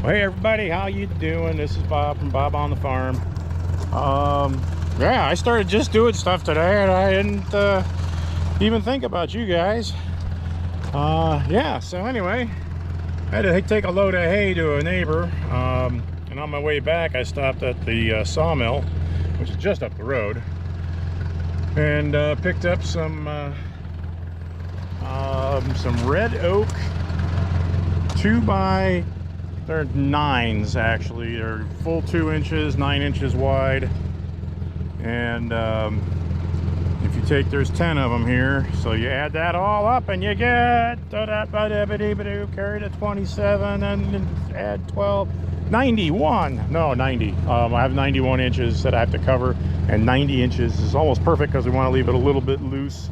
Well, hey everybody, how you doing? This is Bob from Bob on the Farm. Yeah, I started just doing stuff today, and I didn't even think about you guys. Yeah. So anyway, I had to take a load of hay to a neighbor, and on my way back, I stopped at the sawmill, which is just up the road, and picked up some red oak 2x. They're 9s actually. They're full 2 inches, 9 inches wide. And if you take, there's 10 of them here. So you add that all up and you get, carry to 27 and add 12, 91. No, 90. I have 91 inches that I have to cover, and 90 inches is almost perfect because we want to leave it a little bit loose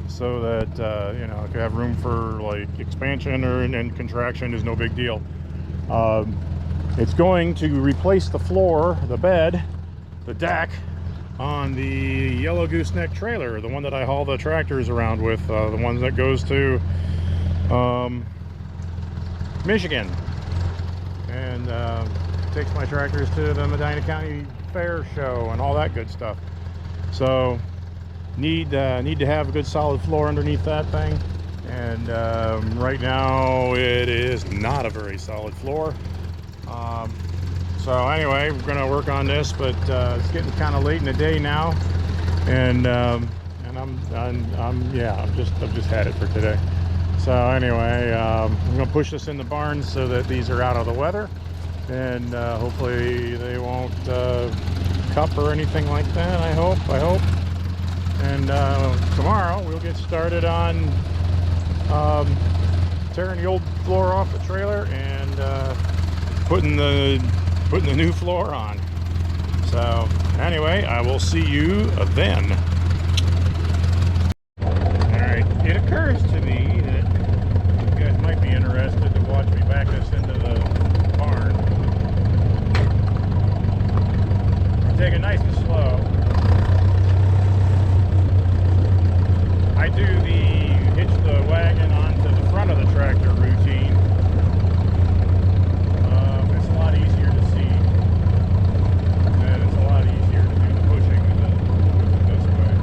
so that, you know, if you have room for like expansion and contraction is no big deal. It's going to replace the floor, the bed, the deck on the yellow gooseneck trailer, the one that I haul the tractors around with, the one that goes to Michigan and takes my tractors to the Medina County Fair show and all that good stuff. So need to have a good solid floor underneath that thing. And right now it is not a very solid floor. So anyway, we're going to work on this, but it's getting kind of late in the day now, and I'm just had it for today. So anyway, I'm going to push this in the barn so that these are out of the weather, and hopefully they won't cup or anything like that. I hope. And tomorrow we'll get started on tearing the old floor off the trailer and putting the new floor on. So anyway, I will see you then. Alright, it occurs to me that you guys might be interested to watch me back this into the barn. I'll take it nice and slow. I do the hitch the wagon onto the front of the tractor routine. It's a lot easier to see, and it's a lot easier to do the pushing this way.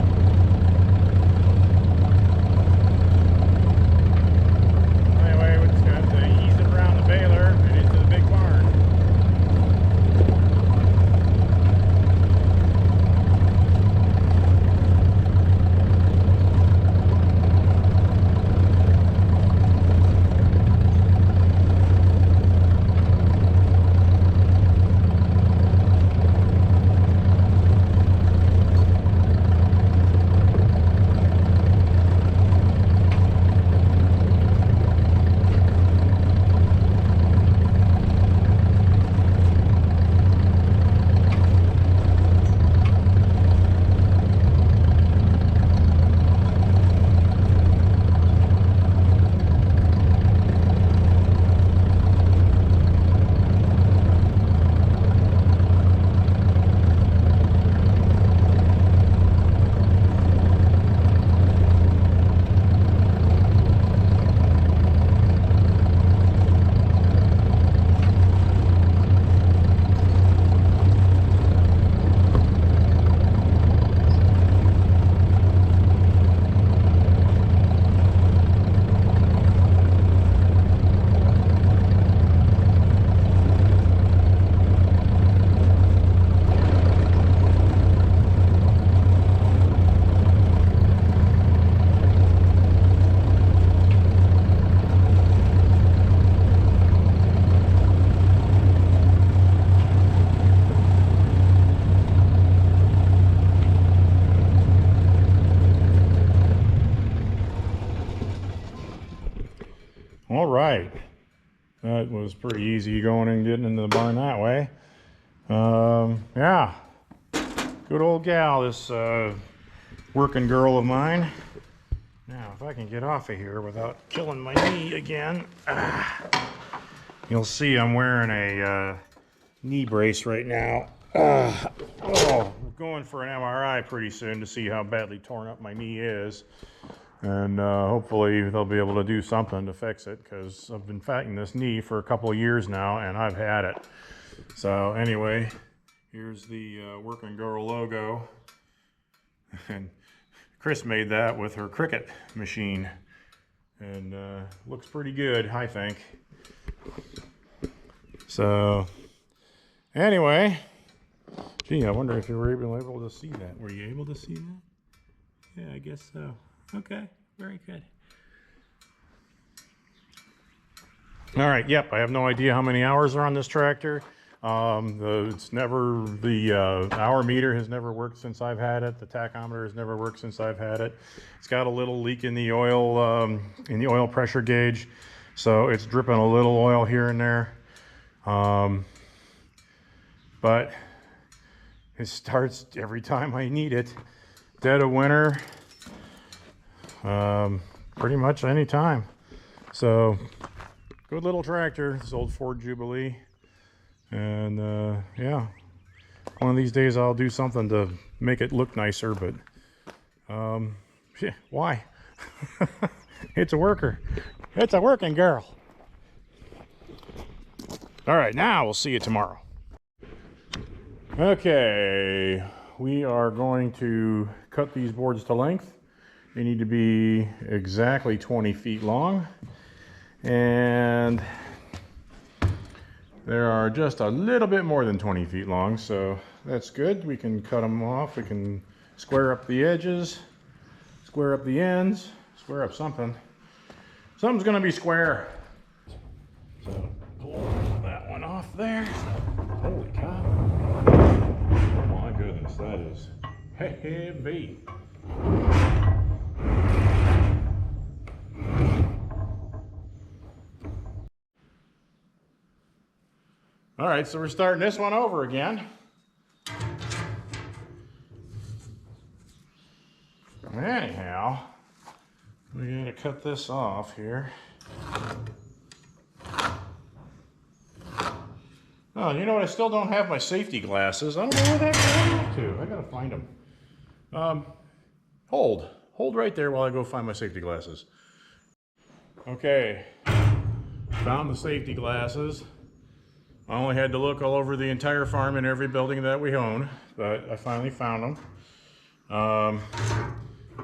Anyway, we're just going to have to ease it around the baler and into the big barn. All right, that was pretty easy going and getting into the barn that way. Yeah, good old gal, this working girl of mine. Now, if I can get off of here without killing my knee again, you'll see I'm wearing a knee brace right now. I'm going for an MRI pretty soon to see how badly torn up my knee is. And hopefully they'll be able to do something to fix it, because I've been fighting this knee for a couple of years now and I've had it. So anyway, here's the Working Girl logo. And Chris made that with her Cricut machine. And looks pretty good, I think. So anyway, gee, I wonder if you were able to see that. Were you able to see that? Yeah, I guess so. Okay, very good. All right, yep, I have no idea how many hours are on this tractor. It's never, the hour meter has never worked since I've had it. The tachometer has never worked since I've had it. It's got a little leak in the oil pressure gauge, so it's dripping a little oil here and there. But it starts every time I need it. Dead of winter, pretty much any time. So good little tractor, this old Ford Jubilee. And yeah, one of these days I'll do something to make it look nicer, but yeah, why? It's a worker. It's a working girl. All right, now we'll see you tomorrow. Okay, we are going to cut these boards to length. They need to be exactly 20 feet long, and there are just a little bit more than 20 feet long, so that's good. We can cut them off. We can square up the edges, square up the ends, square up something. Something's gonna be square. So pull that one off there. Holy cow. Oh my goodness, that is heavy. All right, so we're starting this one over again. Anyhow, we gotta cut this off here. Oh, you know what? I still don't have my safety glasses. I don't know where that goes to. I gotta find them. Hold right there while I go find my safety glasses. Okay, found the safety glasses. I only had to look all over the entire farm and every building that we own, but I finally found them. I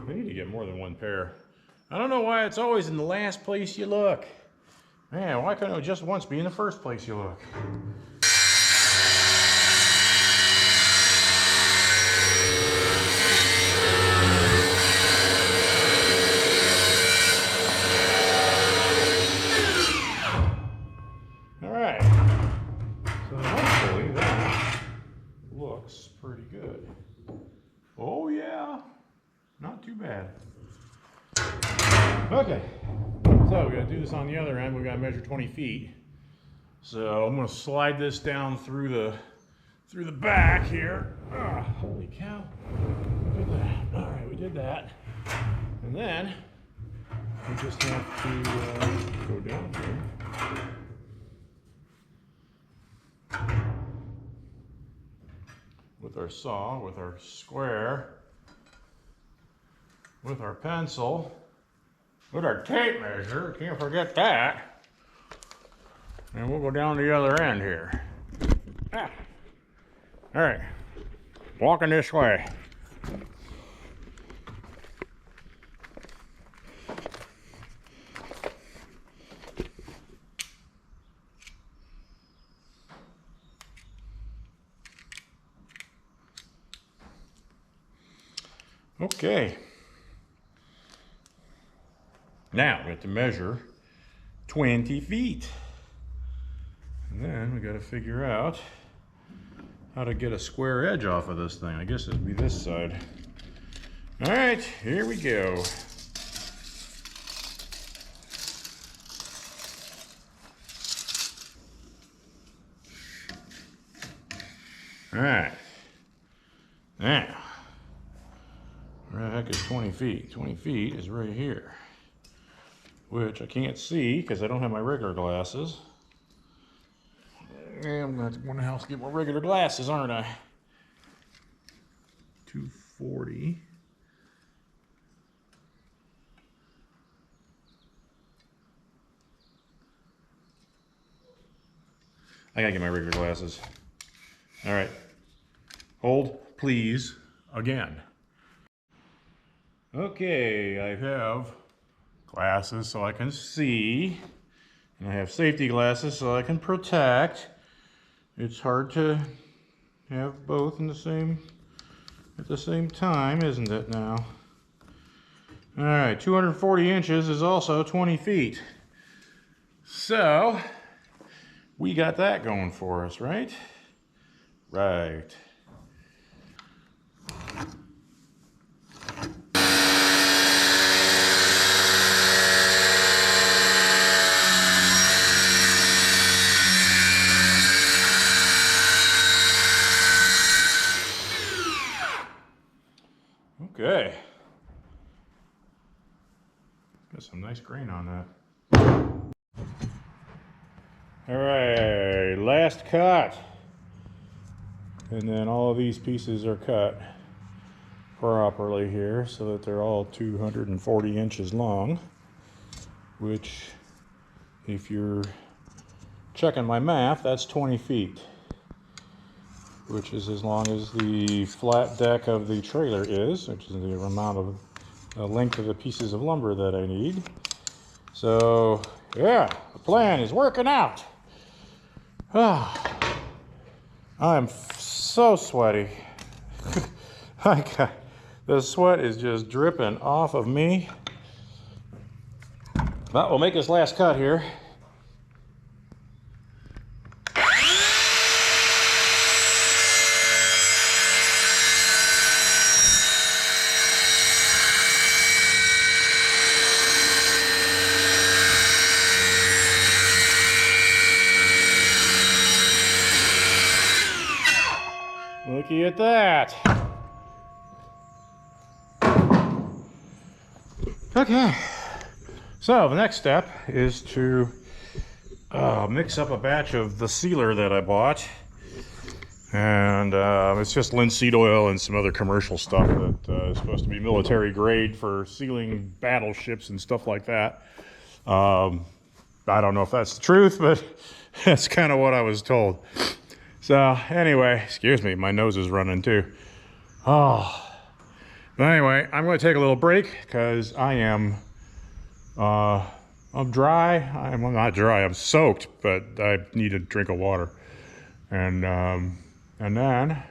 need to get more than one pair. I don't know why it's always in the last place you look. Man, why couldn't it just once be in the first place you look? All right. So hopefully that looks pretty good. Oh yeah, not too bad. Okay, so we gotta do this on the other end. We gotta measure 20 feet. So I'm gonna slide this down through the back here. Holy cow, we did that. All right, we did that. And then we just have to go down here. With our saw, with our square, with our pencil, with our tape measure, can't forget that. And we'll go down the other end here. All right, walking this way. Okay. Now we have to measure 20 feet. And then we got to figure out how to get a square edge off of this thing. I guess it'd be this side. All right, here we go. All right. Now, where the heck is 20 feet? 20 feet is right here, which I can't see because I don't have my regular glasses. Yeah, I'm going to have to house get my regular glasses, aren't I? 240. I gotta get my regular glasses. All right. Hold, please, again. Okay, I have glasses so I can see. And I have safety glasses so I can protect. It's hard to have both in the same at the same time, isn't it now? All right, 240 inches is also 20 feet. So, we got that going for us, right? Right. Okay. Got some nice grain on that. All right, last cut. And then all of these pieces are cut properly here so that they're all 240 inches long, which, if you're checking my math, that's 20 feet, which is as long as the flat deck of the trailer is, which is the amount of the length of the pieces of lumber that I need. So yeah, the plan is working out. I'm so sweaty. The sweat is just dripping off of me. But we'll make this last cut here. Looky at that. Okay, so the next step is to mix up a batch of the sealer that I bought. And it's just linseed oil and some other commercial stuff that is supposed to be military grade for sealing battleships and stuff like that. I don't know if that's the truth, but that's kind of what I was told. So anyway, excuse me, my nose is running too. Oh, but anyway, I'm going to take a little break because I am, I'm dry. I'm not dry, I'm soaked, but I need a drink of water. And then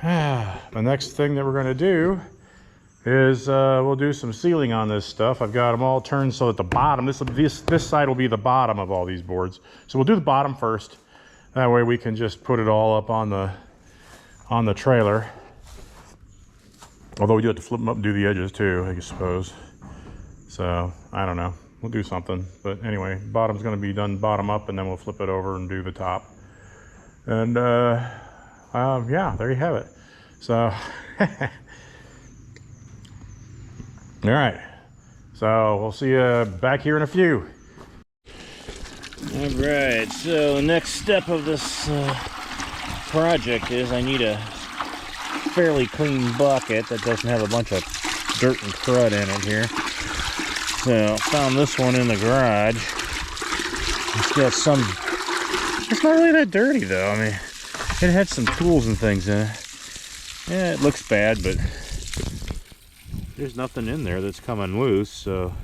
the next thing that we're going to do is we'll do some sealing on this stuff. I've got them all turned so that the bottom, this side will be the bottom of all these boards. So we'll do the bottom first. That way we can just put it all up on the trailer. Although we do have to flip them up and do the edges too, I suppose. So, I don't know. We'll do something. But anyway, bottom's going to be done bottom up, and then we'll flip it over and do the top. And, yeah, there you have it. So, all right. So, we'll see you back here in a few. All right, so the next step of this project is I need a fairly clean bucket that doesn't have a bunch of dirt and crud in it here. So I found this one in the garage. It's got some, it's not really that dirty though. I mean, it had some tools and things in it. Yeah, it looks bad, but there's nothing in there that's coming loose, so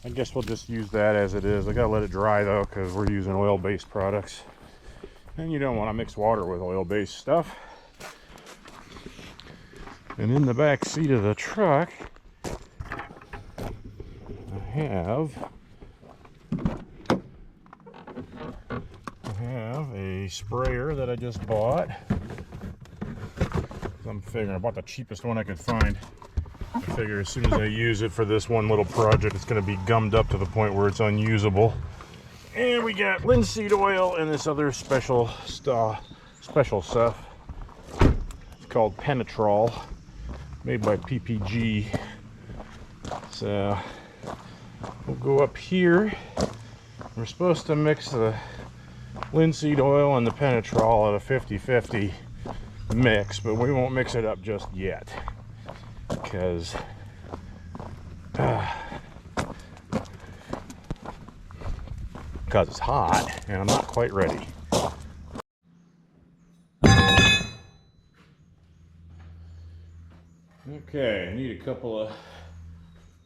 I guess we'll just use that as it is. I gotta let it dry though, because we're using oil-based products. And you don't want to mix water with oil-based stuff. And in the back seat of the truck, I have a sprayer that I just bought. I'm figuring I bought the cheapest one I could find. I figure as soon as I use it for this one little project, it's going to be gummed up to the point where it's unusable. And we got linseed oil and this other special stuff. It's called Penetrol, made by PPG. So we'll go up here. We're supposed to mix the linseed oil and the Penetrol at a 50-50 mix, but we won't mix it up just yet because it's hot and I'm not quite ready. Okay, I need a couple of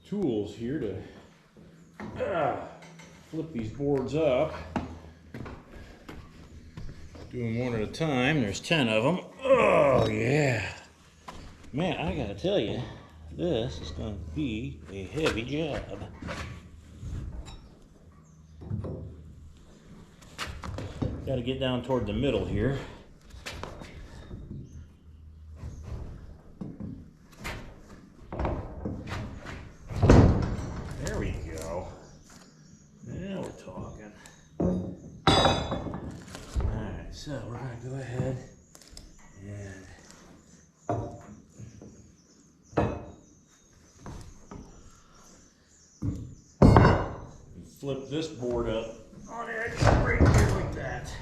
tools here to flip these boards up. Do them one at a time. There's 10 of them. Oh yeah. Man, I gotta tell you, this is gonna be a heavy job. Gotta get down toward the middle here. There we go. Now we're talking. Alright, so we're gonna go ahead and flip this board up on edge right here like that.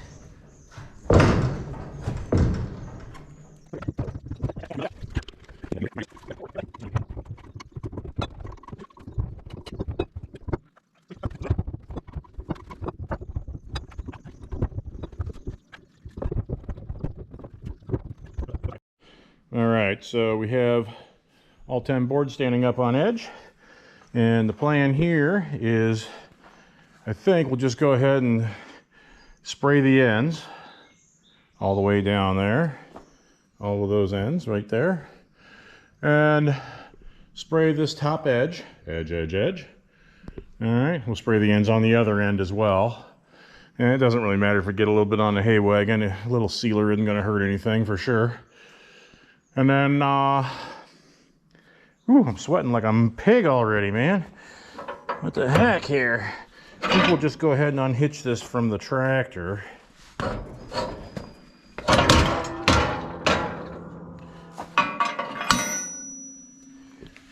All right, so we have all 10 boards standing up on edge, and the plan here is, I think we'll just go ahead and spray the ends all the way down there, all of those ends right there, and spray this top edge, edge. All right, we'll spray the ends on the other end as well. And it doesn't really matter if we get a little bit on the hay wagon. A little sealer isn't going to hurt anything for sure. And then, ooh, I'm sweating like I'm a pig already, man. What the heck here? I think we'll just go ahead and unhitch this from the tractor.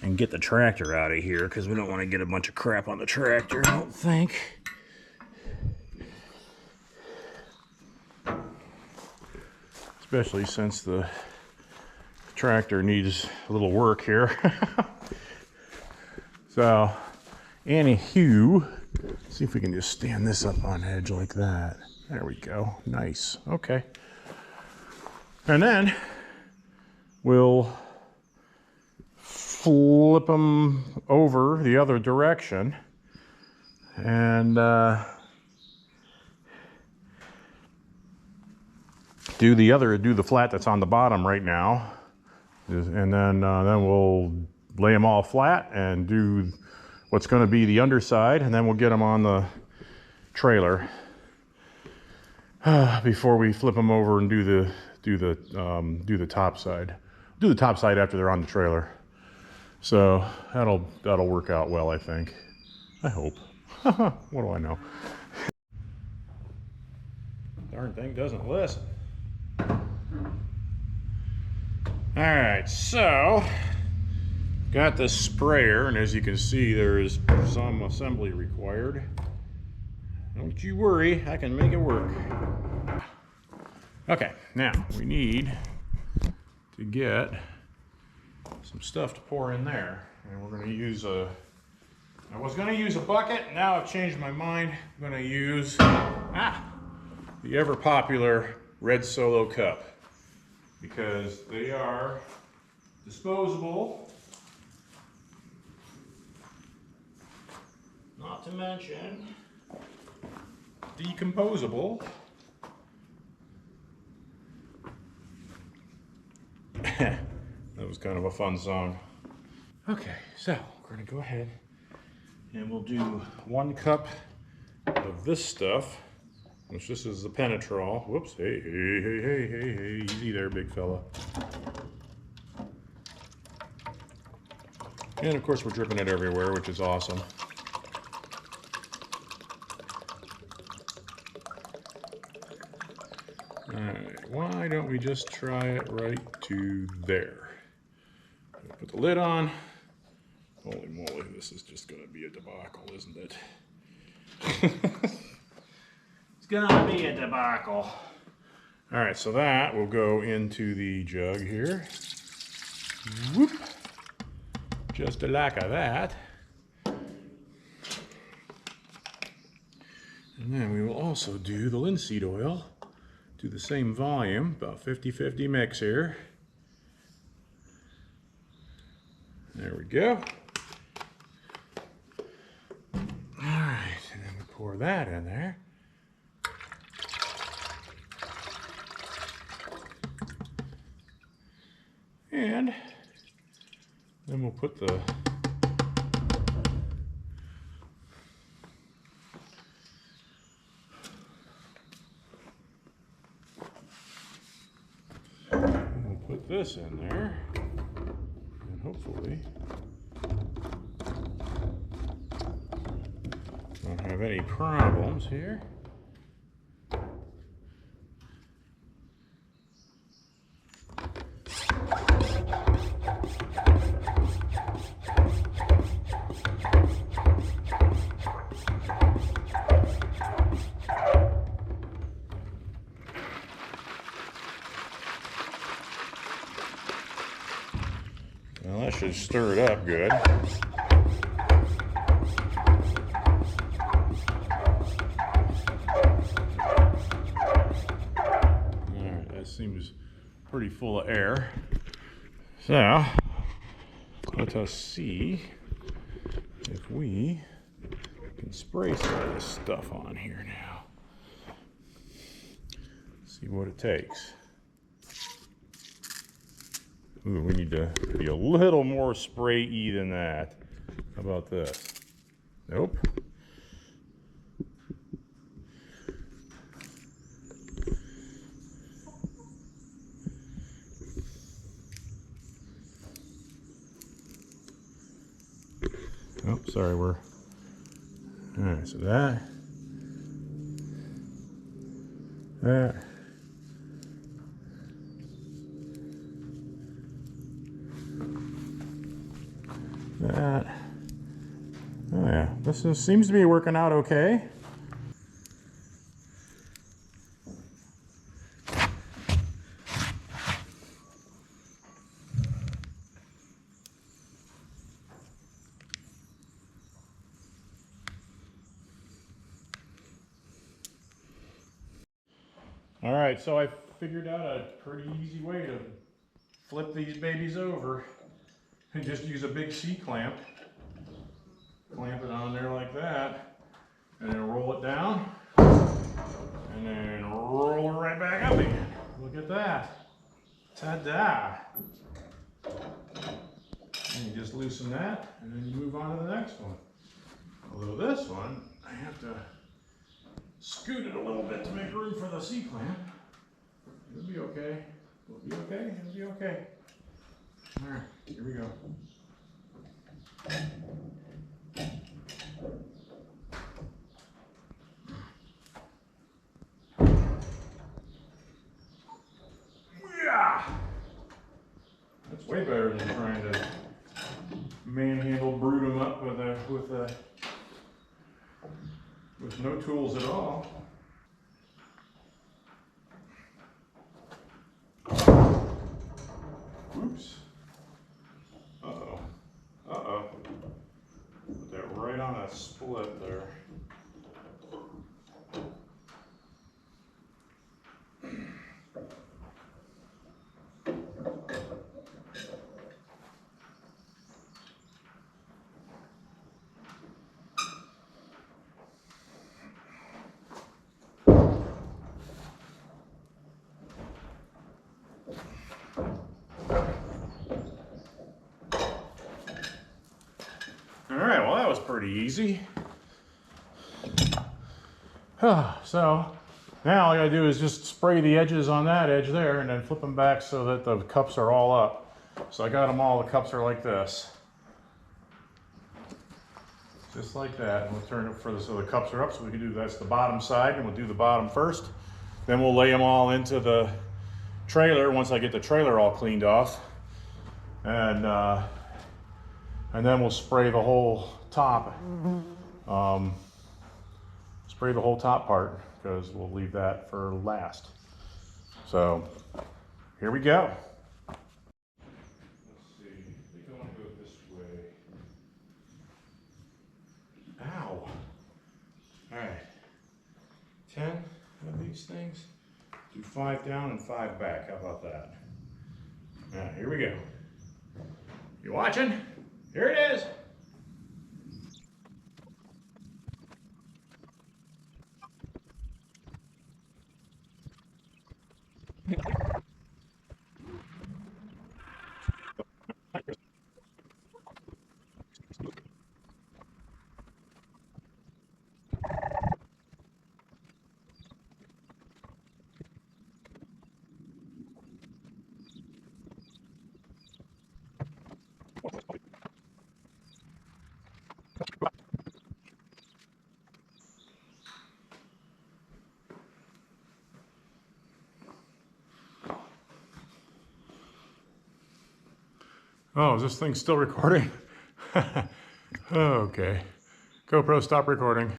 And get the tractor out of here, because we don't want to get a bunch of crap on the tractor, I don't think. Especially since the tractor needs a little work here. So, anywho, see if we can just stand this up on edge like that. There we go. Nice. Okay. And then we'll flip them over the other direction and do the flat that's on the bottom right now, and then we'll lay them all flat and do what's going to be the underside, and then we'll get them on the trailer before we flip them over and do the top side. Do the top side after they're on the trailer. So that'll work out well, I think. I hope. What do I know? Darn thing doesn't listen. All right, so got this sprayer, and as you can see, there is some assembly required. Don't you worry, I can make it work. Okay, now we need to get some stuff to pour in there, and we're going to use I was going to use a bucket. Now I've changed my mind. I'm going to use the ever popular red Solo cup, because they are disposable, not to mention decomposable. That was kind of a fun song. Okay, so we're going to go ahead and we'll do 1 cup of this stuff, which this is the penetrol. Whoops, hey, easy there, big fella. And of course we're dripping it everywhere, which is awesome. Alright, why don't we just try it right to there? Put the lid on. Holy moly, this is just going to be a debacle, isn't it? It's gonna be a debacle. All right, so that will go into the jug here. Whoop. Just a lack of that. And then we will also do the linseed oil to the same volume, about 50-50 mix here. There we go. All right, and then we pour that in there. And then we'll put the this in there, and hopefully don't have any problems here. Well, that should stir it up good. Alright, that seems pretty full of air. So, let us see if we can spray some of this stuff on here now. See what it takes. Ooh, we need to be a little more spray-y than that. How about this? Nope. Oh, sorry, we're... Alright, so that... That... That. Oh yeah, seems to be working out okay. All right, so I figured out a pretty easy way to flip these babies over. And just use a big C-clamp, clamp it on there like that, and then roll it down, and then roll it right back up again. Look at that. Ta-da! And you just loosen that, and then you move on to the next one. Although this one, I have to scoot it a little bit to make room for the C-clamp. It'll be okay. It'll be okay. It'll be okay. All right, here we go. Yeah, that's way better than trying to manhandle brood them up with no tools at all. Oops. Uh-oh. Uh-oh. Put that right on a split there. Alright, well that was pretty easy. So now all I gotta do is just spray the edges on that edge there and then flip them back so that the cups are all up. So I got them all, the cups are like this. Just like that. And we'll turn it so the cups are up, so we can do that's the bottom side, and we'll do the bottom first. Then we'll lay them all into the trailer once I get the trailer all cleaned off. And then we'll spray the whole top. Spray the whole top part, because we'll leave that for last. So, here we go. Let's see, I think I want to go this way. Ow. All right, 10 of these things. Do 5 down and 5 back, how about that? All right, here we go. You watching? Here it is. Oh, is this thing still recording? Okay. GoPro, stop recording.